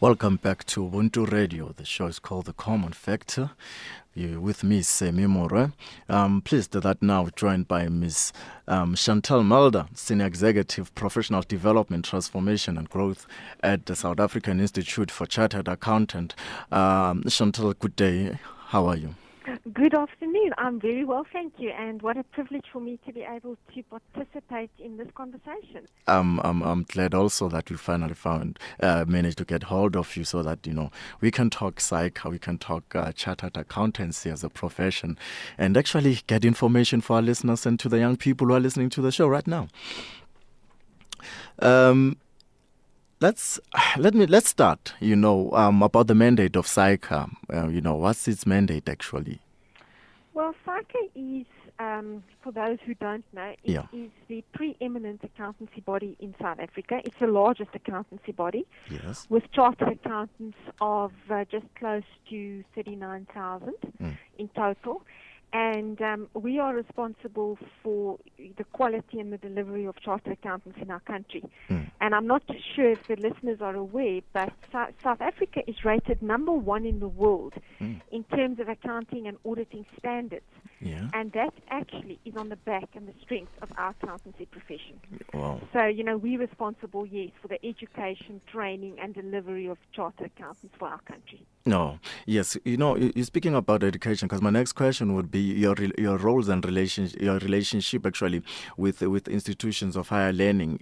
Welcome back to Ubuntu Radio. The show is called The Common Factor. You with me, Semi More. Pleased that now joined by Ms. Chantyl Mulder, Senior Executive Professional Development, Transformation and Growth at the South African Institute for Chartered Accountant. Chantyl, good day. How are you? Good afternoon. I'm very well, thank you. And what a privilege for me to be able to participate in this conversation. I'm glad also that we finally managed to get hold of you so that, we can talk SAICA, we can talk chartered accountancy as a profession and actually get information for our listeners and to the young people who are listening to the show right now. Let's start, about the mandate of SAICA. What's its mandate actually? Well, SAICA is, for those who don't know, it is the preeminent accountancy body in South Africa. It's the largest accountancy body, with chartered accountants of just close to 39,000 in total. And we are responsible for the quality and the delivery of chartered accountants in our country. And I'm not sure if the listeners are aware, but South Africa is rated number one in the world in terms of accounting and auditing standards. Yeah. And that actually is on the back and the strength of our accountancy profession. Wow. So, we're responsible, for the education, training, and delivery of chartered accountants for our country. No, yes, you're speaking about education, because my next question would be your roles and your relationship actually with institutions of higher learning.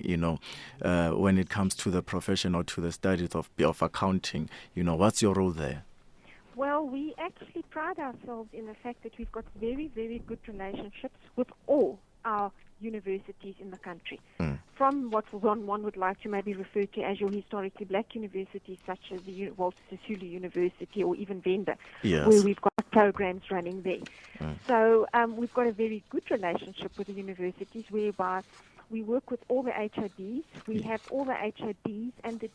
When it comes to the profession or to the studies of accounting. What's your role there? Well, we actually pride ourselves in the fact that we've got very, very good relationships with all our universities in the country. From what one would like to maybe refer to as your historically black universities, such as the Walter Sisulu University or even Venda, where we've got programs running there. So we've got a very good relationship with the universities whereby we work with all the HODs. We have all the HODs, and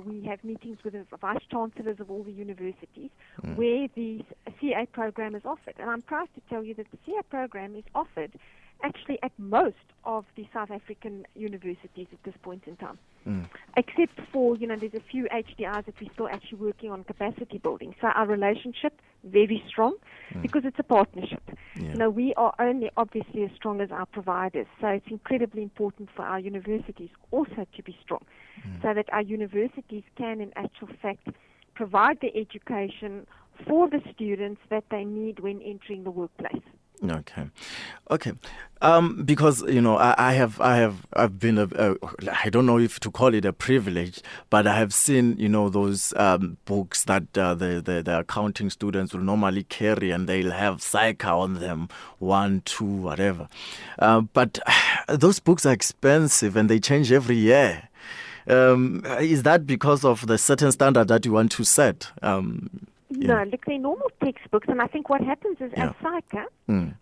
we have meetings with the vice-chancellors of all the universities where the CA program is offered. And I'm proud to tell you that the CA program is offered actually at most of the South African universities at this point in time. Except for, there's a few HDIs that we're still actually working on capacity building. So our relationship, very strong, because it's a partnership. We are only obviously as strong as our providers. So it's incredibly important for our universities also to be strong, so that our universities can, in actual fact, provide the education for the students that they need when entering the workplace. Okay. Because I've been I don't know if to call it a privilege, but I have seen those books that the accounting students will normally carry, and they'll have SAICA on them, 1, 2, whatever. But those books are expensive and they change every year. Is that because of the certain standard that you want to set? No, look, they're normal textbooks, and I think what happens is at SAICA,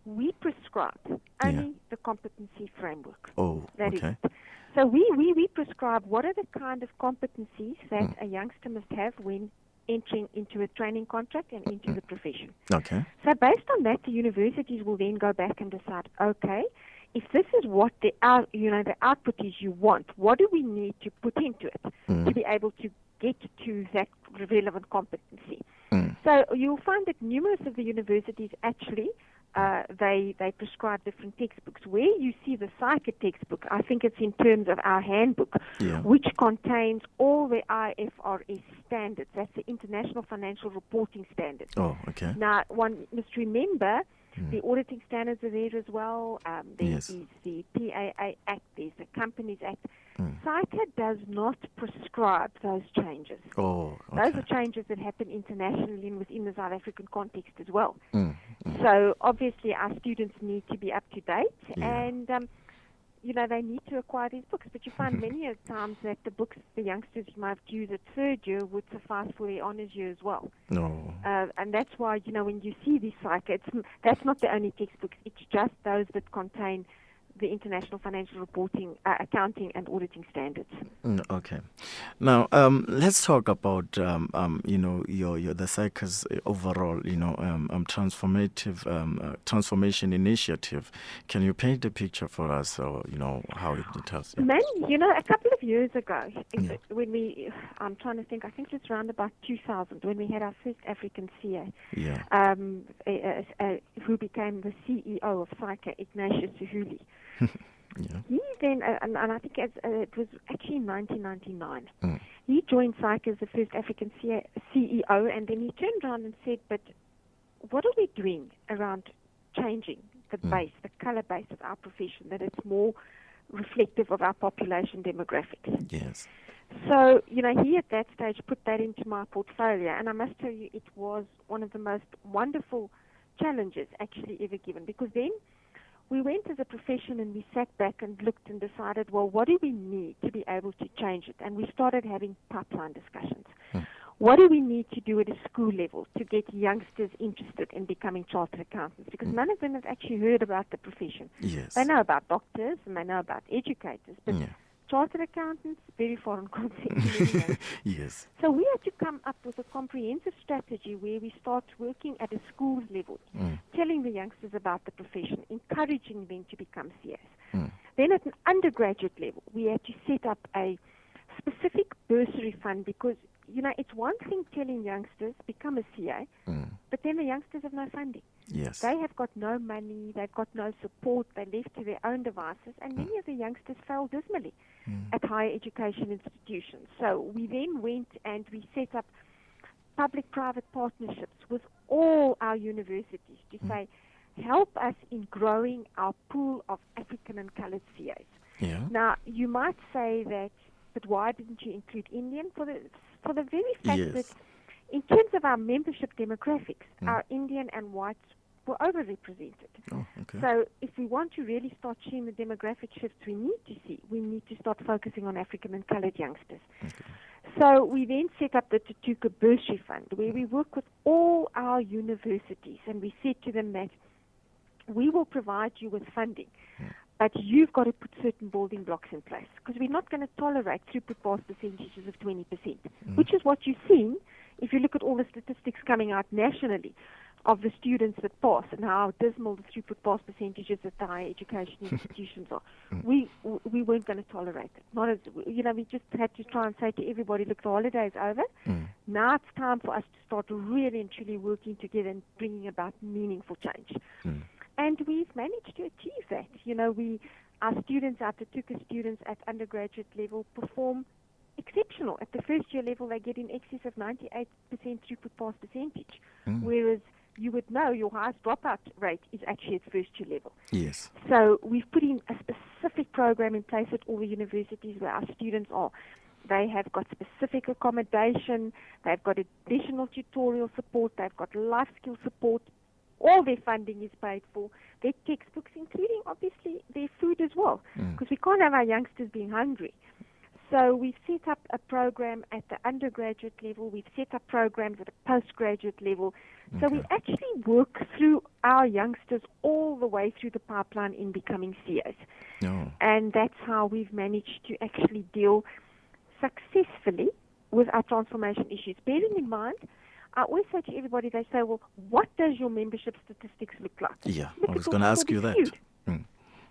we prescribe only the competency framework. Oh, that okay. is. So we prescribe what are the kind of competencies that a youngster must have when entering into a training contract and into the profession. Okay. So based on that, the universities will then go back and decide, okay, if this is what the output is you want, what do we need to put into it to be able to get to that relevant competency? So you'll find that numerous of the universities actually they prescribe different textbooks. Where you see the SAICA textbook, I think it's in terms of our handbook, which contains all the IFRS standards. That's the International Financial Reporting Standards. Oh, okay. Now, one must remember the auditing standards are there as well. There is the PAA Act, there's the Companies Act. SAICA does not prescribe those changes. Oh, okay. Those are changes that happen internationally and within the South African context as well. So obviously our students need to be up to date and they need to acquire these books. But you find many of times that the books the youngsters might use at third year would suffice for their honours year as well. No. And that's why, when you see these SAICA, that's not the only textbooks. It's just those that contain the International Financial Reporting, Accounting and Auditing Standards. Okay. Now, let's talk about, your the SAICA's overall, transformation initiative. Can you paint a picture for us, or, how it tells you? A couple of years ago, when I'm trying to think, I think it was around about 2000, when we had our first African CA, who became the CEO of SAICA, Ignatius Suhuli. He then, and I think it was actually in 1999, he joined SAICA as the first African CEO, and then he turned around and said, but what are we doing around changing the base, the color base of our profession, that it's more reflective of our population demographics? Yes. So, he at that stage put that into my portfolio, and I must tell you, it was one of the most wonderful challenges actually ever given, because then we went as a profession and we sat back and looked and decided, well, what do we need to be able to change it? And we started having pipeline discussions. What do we need to do at a school level to get youngsters interested in becoming chartered accountants? Because none of them have actually heard about the profession. Yes. They know about doctors and they know about educators, but chartered accountants, very foreign concept. Yes. So we had to come up with a comprehensive strategy where we start working at a school's level, telling the youngsters about the profession, encouraging them to become CAs. Then at an undergraduate level, we had to set up a specific bursary fund, because, it's one thing telling youngsters become a CA, but then the youngsters have no funding. Yes. They have got no money, they've got no support, they're left to their own devices, and many of the youngsters fail dismally at higher education institutions. So we then went and we set up public-private partnerships with all our universities to say, help us in growing our pool of African and colored CAs. Yeah. Now, you might say that, but why didn't you include Indian? For the very fact that in terms of our membership demographics, our Indian and whites were overrepresented. Oh, okay. So if we want to really start seeing the demographic shifts we need to start focusing on African and colored youngsters. Okay. So we then set up the Thuthuka Bursary Fund, where we work with all our universities, and we said to them that we will provide you with funding, but you've got to put certain building blocks in place, because we're not going to tolerate throughput pass percentages of 20%, which is what you're seeing if you look at all the statistics coming out nationally of the students that pass and how dismal the throughput pass percentages at the higher education institutions are. We weren't going to tolerate it. Not as we just had to try and say to everybody, look, the holiday's over. Now it's time for us to start really and truly working together and bringing about meaningful change. And we've managed to achieve that. Our students, our Thuthuka students at undergraduate level perform exceptional. At the first year level, they get in excess of 98% throughput pass percentage, whereas you would know your highest dropout rate is actually at first year level. Yes. So we've put in a specific program in place at all the universities where our students are. They have got specific accommodation, they've got additional tutorial support, they've got life skill support. All their funding is paid for, their textbooks, including obviously their food as well, because we can't have our youngsters being hungry. So we've set up a program at the undergraduate level, we've set up programs at a postgraduate level. So we actually work through our youngsters all the way through the pipeline in becoming CAs. And that's how we've managed to actually deal successfully with our transformation issues. Bearing in mind, I always say to everybody, they say, well, what does your membership statistics look like? Yeah, I was going to ask you that.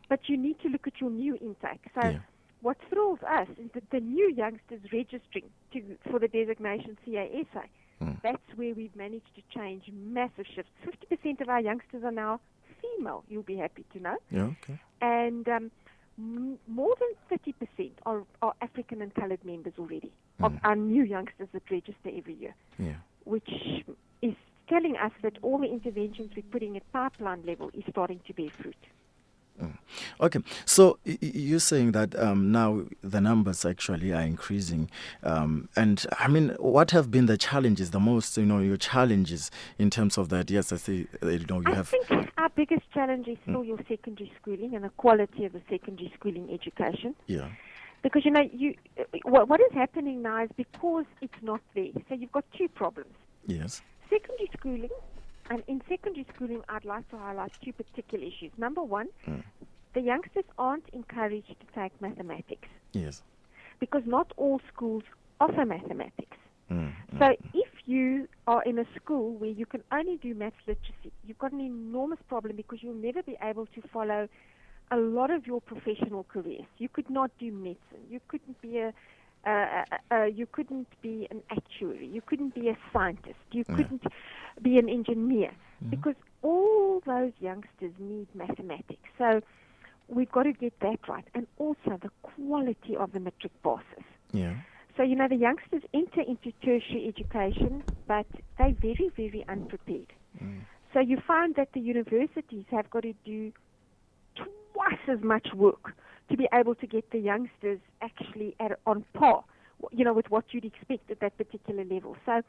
But you need to look at your new intake. So what thrills us is that the new youngsters registering for the designation CASA, that's where we've managed to change massive shifts. 50% of our youngsters are now female, you'll be happy to know. Yeah, okay. And more than 30% are African and colored members already, of our new youngsters that register every year. Yeah. Which is telling us that all the interventions we're putting at pipeline level is starting to bear fruit. Okay, so you're saying that now the numbers actually are increasing, and I mean, what have been the challenges, the most, your challenges in terms of that? Yes, I see. I think our biggest challenge is still your secondary schooling and the quality of the secondary schooling education. Yeah. Because what is happening now is because it's not there. So you've got two problems. Yes. Secondary schooling, and in secondary schooling, I'd like to highlight two particular issues. Number one, the youngsters aren't encouraged to take mathematics. Yes. Because not all schools offer mathematics. So if you are in a school where you can only do maths literacy, you've got an enormous problem because you'll never be able to follow a lot of your professional careers. You could not do medicine. You couldn't be you couldn't be an actuary. You couldn't be a scientist. You couldn't be an engineer because all those youngsters need mathematics. So we've got to get that right, and also the quality of the matric passes. Yeah. So, the youngsters enter into tertiary education, but they're very, very unprepared. So you find that the universities have got to do twice as much work to be able to get the youngsters actually on par, with what you'd expect at that particular level. So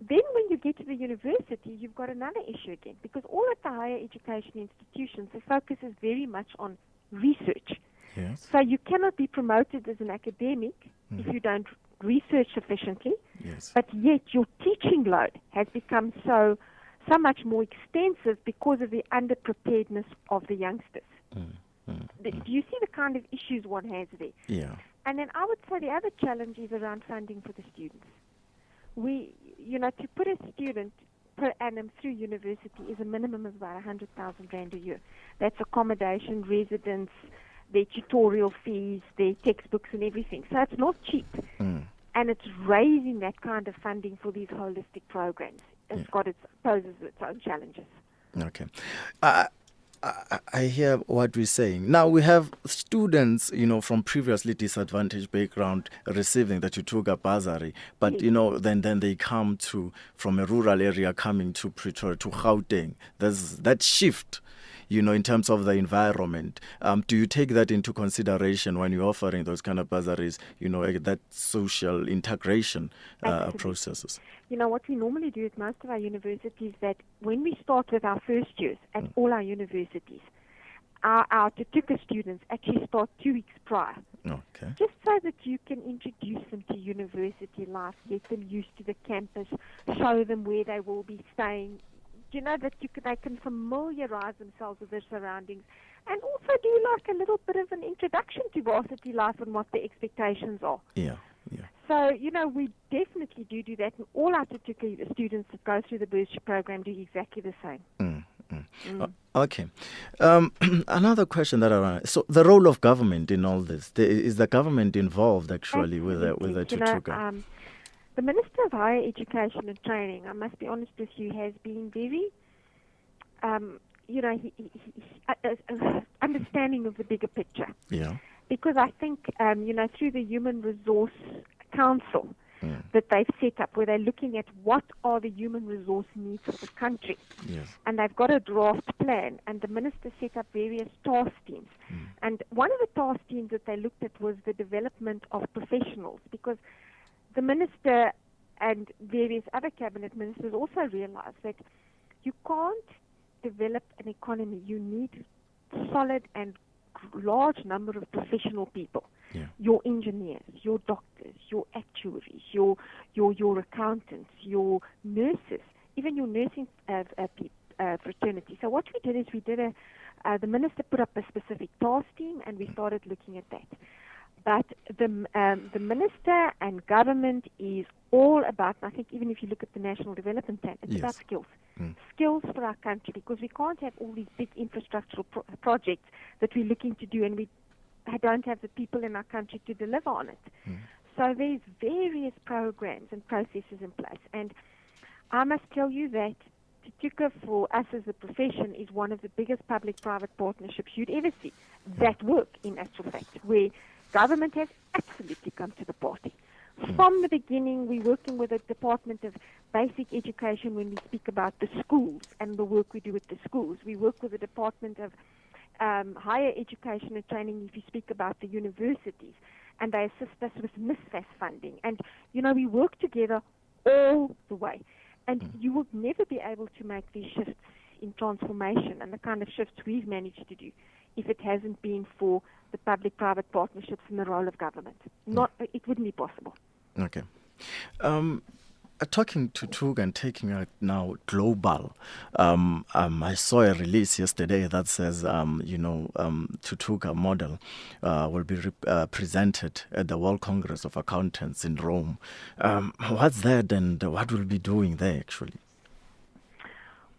then when you get to the university, you've got another issue again, because all at the higher education institutions, the focus is very much on research. Yes. So you cannot be promoted as an academic if you don't research sufficiently. Yes. But yet your teaching load has become so much more extensive because of the underpreparedness of the youngsters. Do you see the kind of issues one has there? Yeah. And then I would say the other challenge is around funding for the students. To put a student per annum through university is a minimum of about 100,000 Rand a year. That's accommodation, residence, their tutorial fees, their textbooks and everything. So it's not cheap. And it's raising that kind of funding for these holistic programs. Poses its own challenges. Okay. I hear what we're saying. Now we have students, from previously disadvantaged background receiving the Thuthuka Bursary, but then they come from a rural area coming to Pretoria, to Gauteng. There's that shift, in terms of the environment. Do you take that into consideration when you're offering those kind of bursaries, that social integration processes? What we normally do at most of our universities, that when we start with our first years at all our universities, our Thuthuka students actually start 2 weeks prior. Okay. Just so that you can introduce them to university life, get them used to the campus, show them where they will be staying, that they can familiarize themselves with their surroundings, and also do like a little bit of an introduction to varsity life and what the expectations are. Yeah. So, we definitely do that, and all our Thuthuka students that go through the bursary program do exactly the same. Okay. Another question that I want. So the role of government in all this, is the government involved actually with the Thuthuka? The Minister of Higher Education and Training, I must be honest with you, has been very, understanding of the bigger picture. Yeah. Because I think, through the Human Resource Council that they've set up, where they're looking at what are the human resource needs of the country. Yes. And they've got a draft plan, and the minister set up various task teams. And one of the task teams that they looked at was the development of professionals, because the minister and various other cabinet ministers also realized that you can't develop an economy. You need solid and large number of professional people. Yeah. Your engineers, your doctors, your actuaries, your accountants, your nurses, even your nursing fraternity. So what we did is the minister put up a specific task team, and we started looking at that. But the minister and government is all about, I think even if you look at the National Development Plan, it's about skills. Skills for our country, because we can't have all these big infrastructural projects that we're looking to do, and we don't have the people in our country to deliver on it. So there's various programs and processes in place. And I must tell you that Thuthuka, for us as a profession, is one of the biggest public-private partnerships you'd ever see that work, in actual fact, where government has absolutely come to the party. From the beginning, we're working with the Department of Basic Education when we speak about the schools and the work we do with the schools. We work with the Department of Higher Education and Training if you speak about the universities, and they assist us with MISFAS funding. And, we work together all the way. And you will never be able to make these shifts in transformation and the kind of shifts we've managed to do if it hasn't been for the public-private partnerships and the role of government. It wouldn't be possible. Okay. talking to Thuthuka and taking it now global, I saw a release yesterday that says, Thuthuka model will be presented at the World Congress of Accountants in Rome. What's that, and what will be doing there, actually?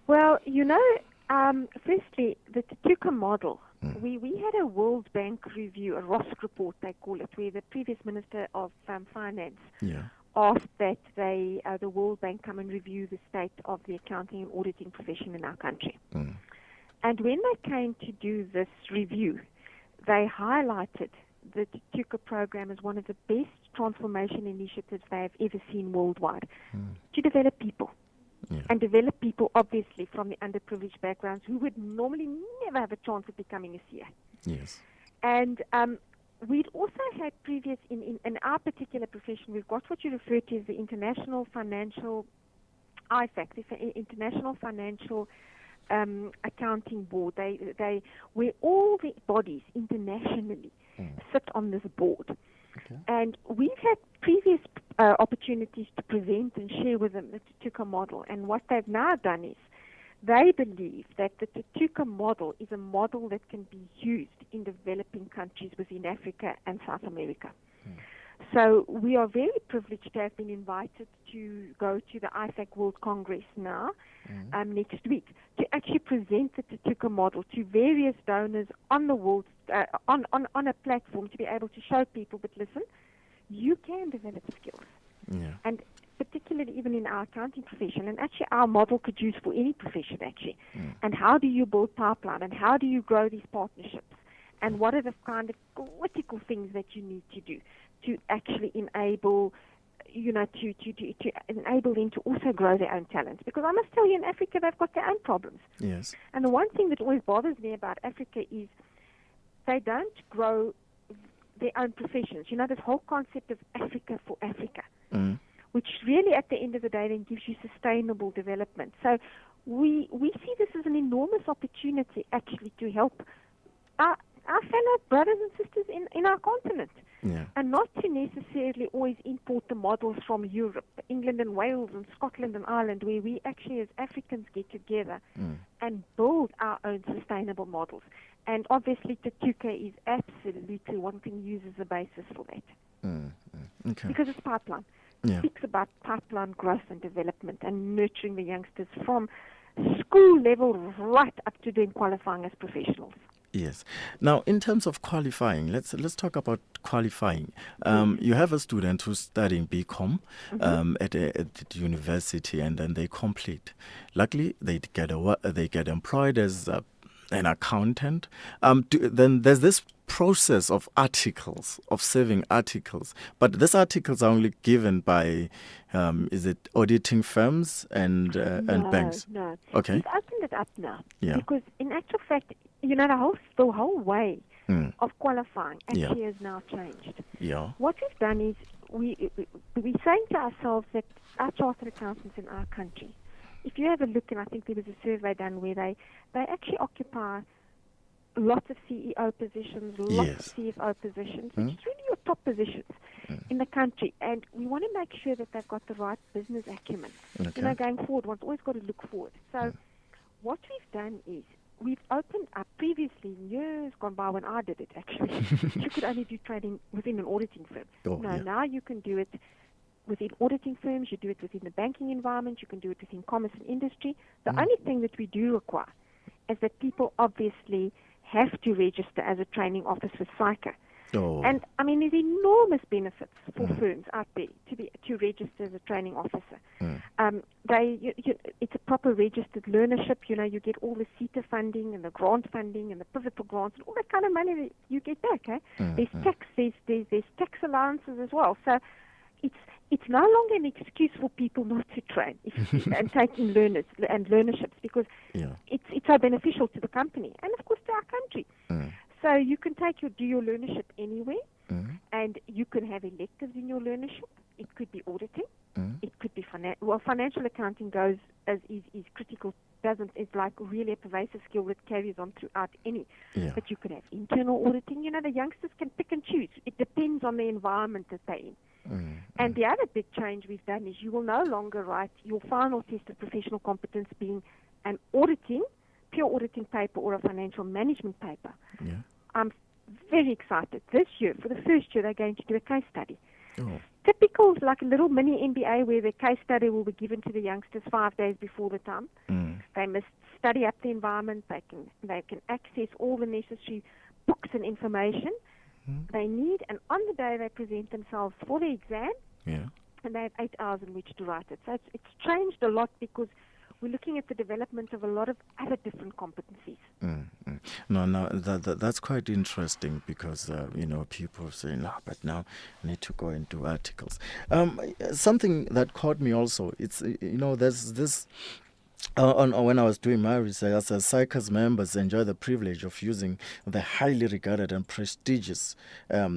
Well, firstly, the Thuthuka model, we had a World Bank review, a ROSC report, they call it, where the previous Minister of Finance asked that the World Bank come and review the state of the accounting and auditing profession in our country. And when they came to do this review, they highlighted the Thuthuka program as one of the best transformation initiatives they have ever seen worldwide to develop people. And develop people, obviously, from the underprivileged backgrounds who would normally never have a chance of becoming a CA. Yes. And we'd also had previous, in our particular profession, we've got what you refer to as the International Financial, IFAC, the International Financial Accounting Board, where all the bodies internationally sit on this board. Okay. And we've had previous opportunities to present and share with them the Thuthuka model. And what they've now done is they believe that the Thuthuka model is a model that can be used in developing countries within Africa and South America. So we are very privileged to have been invited to go to the IFAC World Congress now, next week, to actually present the Thuthuka model to various donors on the world, on a platform, to be able to show people, but listen, you can develop skills. And particularly even in our accounting profession, and actually our model could use for any profession actually. And how do you build pipeline, and how do you grow these partnerships, and what are the kind of critical things that you need to do to actually enable, to enable them to also grow their own talents. Because I must tell you, in Africa, they've got their own problems. Yes. And the one thing that always bothers me about Africa is they don't grow their own professions. This whole concept of Africa for Africa, which really at the end of the day then gives you sustainable development. So we see this as an enormous opportunity actually to help our fellow brothers and sisters in our continent. And not to necessarily always import the models from Europe, England and Wales and Scotland and Ireland, where we actually as Africans get together and build our own sustainable models. And obviously Thuthuka is absolutely one can use as a basis for that. Okay. Because it's pipeline. It speaks about pipeline growth and development and nurturing the youngsters from school level right up to them qualifying as professionals. Yes. Now, in terms of qualifying, let's talk about qualifying. You have a student who's studying BCom at the university, and then they complete. Luckily, they get employed as an accountant. Then there's this process of serving articles. But these articles are only given by, is it auditing firms and banks? No. Okay. We've opened it up now. Because in actual fact, the whole way of qualifying actually has now changed. What we've done is we're saying to ourselves that our chartered accountants in our country, if you have a look, and I think there was a survey done where they actually occupy lots of CEO positions, lots of CFO positions, which is really your top positions in the country. And we want to make sure that they've got the right business acumen. Okay. Going forward, one's always got to look forward. So what we've done is we've opened up previously, years gone by when I did it actually, you could only do trading within an auditing firm. Now you can do it within auditing firms, you do it within the banking environment, you can do it within commerce and industry. The only thing that we do require is that people obviously have to register as a training officer with SAICA. And there's enormous benefits for firms out there to register as a training officer. It's a proper registered learnership. You get all the SETA funding and the grant funding and the pivotal grants and all that kind of money that you get back. There's tax, there's tax allowances as well. So it's no longer an excuse for people not to train and taking learners and learnerships, because it's so beneficial to the company and of course to our country. So you can do your learnership anywhere, and you can have electives in your learnership. It could be auditing, it could be financial accounting goes as is critical. It's like really a pervasive skill that carries on throughout any. But you could have internal auditing. The youngsters can pick and choose. It depends on the environment that they're in. And the other big change we've done is you will no longer write your final test of professional competence being an pure auditing paper or a financial management paper. Yeah. I'm very excited. This year, for the first year, they're going to do a case study. Oh. Typical, like a little mini MBA where the case study will be given to the youngsters 5 days before the time. They must study up the environment. They can access all the necessary books and information they need. And on the day they present themselves for the exam, and they have 8 hours in which to write it. So it's changed a lot because we're looking at the development of a lot of other different competencies. No, that's quite interesting because, people are saying, but now I need to go and do articles. Something that caught me also, it's, there's this, when I was doing my research, as SAICA's members enjoy the privilege of using the highly regarded and prestigious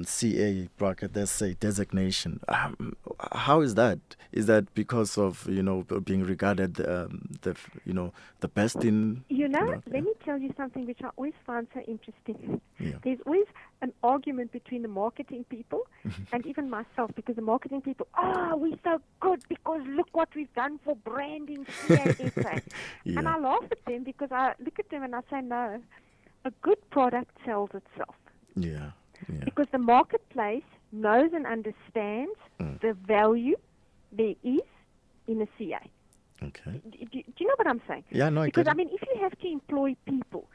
CA designation. How is that? Is that because of being regarded the best in? Let me tell you something which I always find so interesting. Yeah. There's always an argument between the marketing people and even myself, because the marketing people, we're so good because look what we've done for branding CASA. And I laugh at them because I look at them and I say, no, a good product sells itself. Yeah. Because the marketplace knows and understands the value there is in a CA. Okay. Do you know what I'm saying? Yeah, no, because if you have to employ people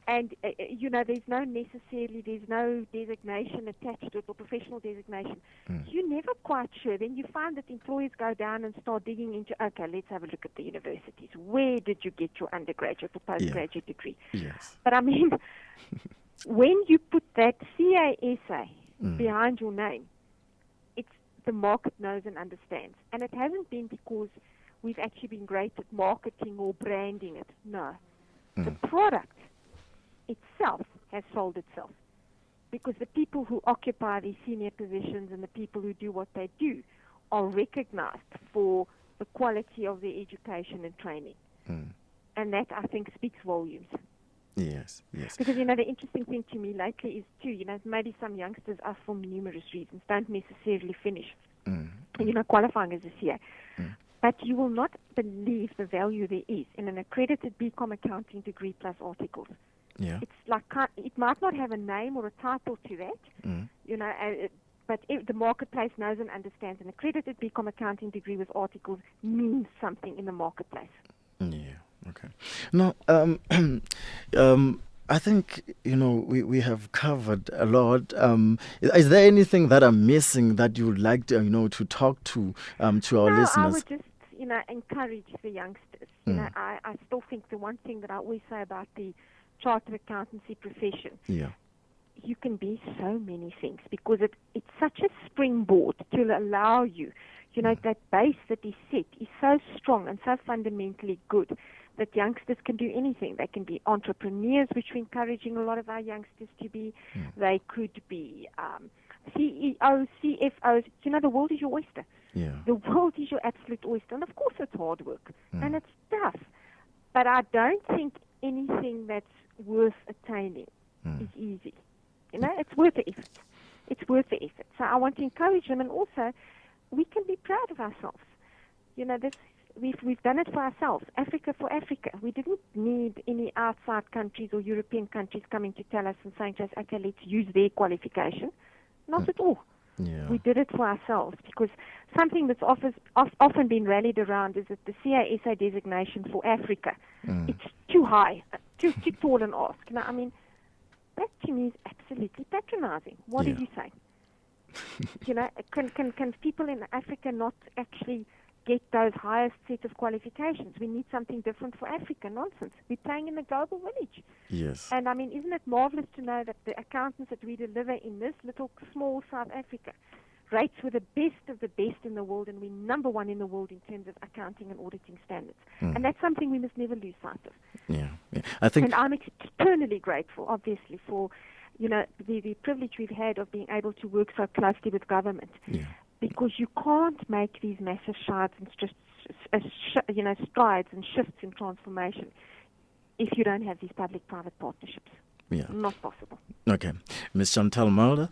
and there's no designation attached to it or professional designation, you're never quite sure. Then you find that employers go down and start digging into, okay, let's have a look at the universities. Where did you get your undergraduate or postgraduate degree? Yes. But when you put that CASA behind your name, it's the market knows and understands. And it hasn't been because we've actually been great at marketing or branding it. No. The product itself has sold itself because the people who occupy these senior positions and the people who do what they do are recognized for the quality of their education and training. And that, I think, speaks volumes. Yes. Because, the interesting thing to me lately is, too, maybe some youngsters are, for numerous reasons, don't necessarily finish, qualifying as a CA. But you will not believe the value there is in an accredited BCom accounting degree plus articles. Yeah. It's like, it might not have a name or a title to that, but the marketplace knows and understands an accredited BCom accounting degree with articles means something in the marketplace. Yeah, okay. Now, I think, we have covered a lot. Is there anything that I'm missing that you would like to, to talk to our listeners? I would just, encourage the youngsters. I still think the one thing that I always say about the chartered accountancy profession, you can be so many things because it's such a springboard to allow you, that base that is set is so strong and so fundamentally good that youngsters can do anything. They can be entrepreneurs, which we're encouraging a lot of our youngsters to be. They could be CEOs, CFOs. The world is your oyster. Yeah. The world is your absolute oyster. And, of course, it's hard work. And it's tough. But I don't think anything that's worth attaining is easy. It's worth the effort. It's worth the effort. So I want to encourage them. And also, we can be proud of ourselves. We've done it for ourselves, Africa for Africa. We didn't need any outside countries or European countries coming to tell us and saying to us, okay, let's use their qualification. Not at all. Yeah. We did it for ourselves because something that's often been rallied around is that the CASA designation for Africa, it's too high, too tall an ask. That to me is absolutely patronizing. What did you say? Can people in Africa not actually get those highest set of qualifications? We need something different for Africa. Nonsense. We're playing in the global village. Yes. And isn't it marvelous to know that the accountants that we deliver in this little small South Africa rates with the best of the best in the world, and we're number one in the world in terms of accounting and auditing standards. And that's something we must never lose sight of. Yeah. I think. And I'm eternally grateful, obviously, for the privilege we've had of being able to work so closely with government. Yeah. Because you can't make these massive strides and shifts in transformation if you don't have these public-private partnerships. Yeah. Not possible. Okay. Ms. Chantyl Mulder,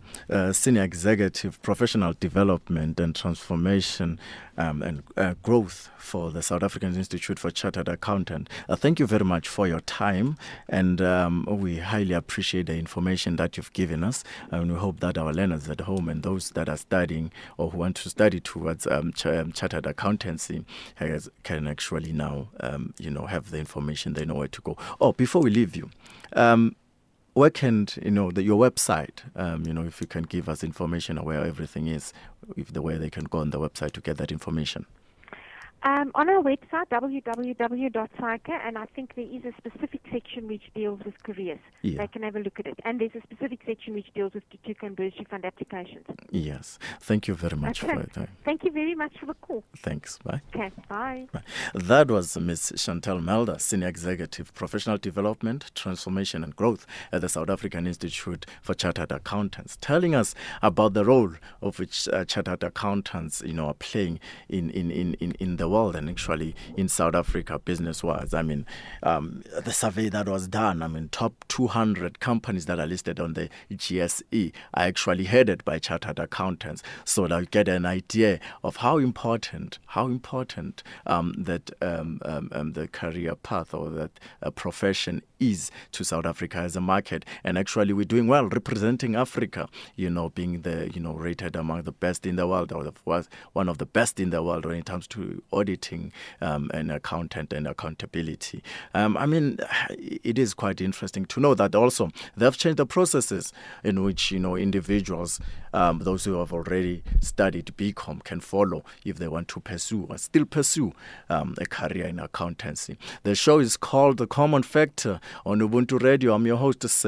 Senior Executive, Professional Development and Transformation and Growth for the South African Institute for Chartered Accountant. Thank you very much for your time, and we highly appreciate the information that you've given us, and we hope that our learners at home and those that are studying or who want to study towards chartered accountancy can actually now, have the information, they know where to go. Oh, before we leave you, where can, your website, if you can give us information on where everything is, if the way they can go on the website to get that information. On our website, www.SAICA, and I think there is a specific section which deals with careers. Yeah. They can have a look at it. And there's a specific section which deals with Thuthuka Bursary Fund applications. Yes. Thank you very much for your time. Thank you very much for the call. Thanks. Bye. Okay, bye. That was Ms. Chantyl Mulder, Senior Executive, Professional Development, Transformation and Growth at the South African Institute for Chartered Accountants, telling us about the role of which chartered accountants, are playing in the world and actually in South Africa business-wise. I mean, the survey that was done, top 200 companies that are listed on the GSE are actually headed by chartered accountants. So that you get an idea of how important that the career path or that profession is to South Africa as a market. And actually we're doing well representing Africa, being the, rated among the best in the world, or one of the best in the world when it comes to auditing and accountant and accountability. It is quite interesting to know that also they've changed the processes in which, individuals, those who have already studied BCom can follow if they want to pursue or still pursue a career in accountancy. The show is called The Common Factor on Ubuntu Radio. I'm your host, Sam.